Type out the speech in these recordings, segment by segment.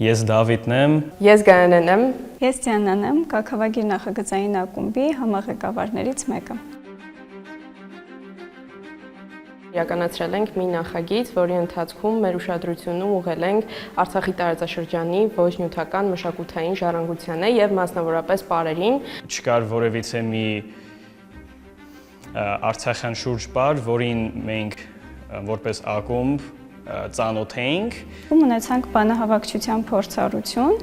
Ես Դավիթն եմ։ Ես Գայանեն եմ։ Ես Դիանան եմ, Կաքավագիր նախագծային ակումբի համահեղինակներից մեկը։ Իրականացրել ենք մի նախագիծ, որի ընթացքում մեր ուշադրությունը ուղղել ենք Արցախի տարածաշրջանի ոչ նյութական մշակութային ժառանգությանը եւ մասնավորապես պարերին։ Չկար որևիցե մի արցախյան շուրջպար, որին մենք որպես ակումբ ծանոթ էինք։ Ունեցանք բանահավաքչության փորձառություն,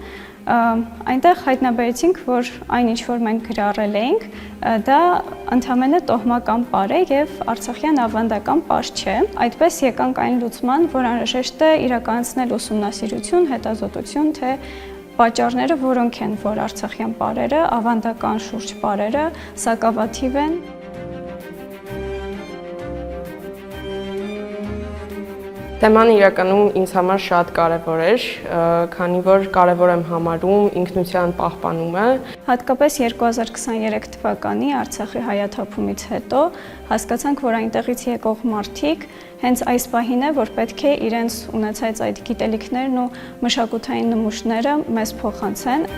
այնտեղ հայտնաբերեցինք, որ այն ինչ որ մենք գրառել էինք, դա ընդհանրապես տոհմական պար է եւ արցախյան ավանդական պար չէ։ Այդպես եկանք այն լուծման, որ անհրաժեշտ է իրականացնել ուսումնասիրություն, հետազոտություն, թե պատճառները որոնք են, որ արցախյան պարերը, ավանդական շուրջ պարերը սակավաթիվ են։ Թեման իրականում ինձ համար շատ կարևոր էր, քանի որ կարևոր եմ համարում ինքնության պահպանումը։ Հատկապես 2023 թվականի Արցախի հայաթափումից հետո հասկացանք, որ այնտեղից եկող մարդիկ հենց այս պահին է, որ պետք է իրենց ունեցած այդ գիտելիքներն ու մշակութային նմուշները մեզ փոխանցեն։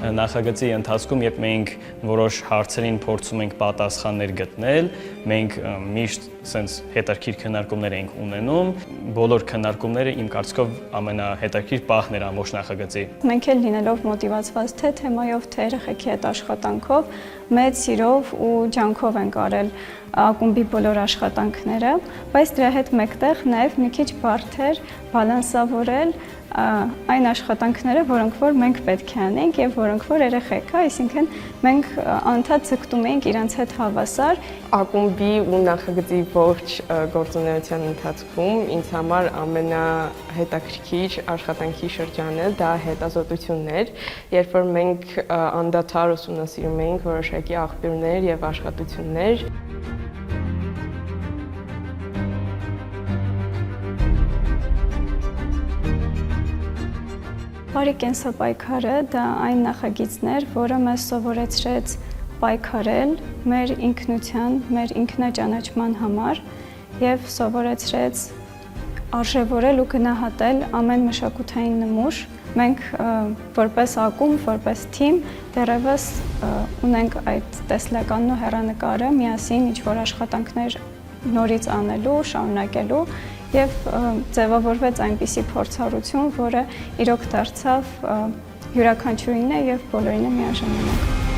Նախագծի ընթացքում, երբ մենք որոշ հարցերին փորձում ենք պատասխաններ գտնել, մենք միշտ սենց հետաքրքիր քննարկումներ ենք ունենում։ Բոլոր քննարկումները իմ կարծիքով ամենահետաքրքիր պահն էր ամբողջ նախագծի։ Մենք էլ լինելով մոտիվացված թե թեմայով, թե երեխեքի հետ աշխատանքով, մեծ սիրով ու ջանքով ենք արել ակումբի բոլոր աշխատանքները, բայց դրա հետ մեկտեղ նաև մի քիչ բարդ էր բալանսավորել այն աշխատանքները, որոնք որ մենք պետք է անենք եւ որոնք որ երեխեք, այսինքն մենք անդադ ձգտում էինք իրancs հետ հավասար։ Ակումբի ու նախագծի ողջ գործունեության ընթացքում ինձ համար ամենահետաքրքիր աշխատանքի շրջանը դա հետազոտությունն էր, երբ որ մենք անդադար ուսումնասիրում էինք որոշակի աղբյուրներ եւ աշխատություններ։ Բարի կենսապայքարը դա այն նախագիծն էր, որը մեզ սովորեցրեց պայքարել մեր ինքնության, մեր ինքնաճանաչման համար եւ սովորեցրեց արժևորել ու գնահատել ամեն մշակութային նմուշ։ Մենք որպես ակումբ, որպես թիմ դեռևս ունենք այդ տեսլականն ու հեռանկարը միասին ինչ-որ աշխատանքներ նորից անելու, շարունակելու եւ ձևավորվեց այնպիսի փորձառություն, որը իրոք դարձավ յուրաքանչյուրին է եւ բոլորին է միաժամանակ։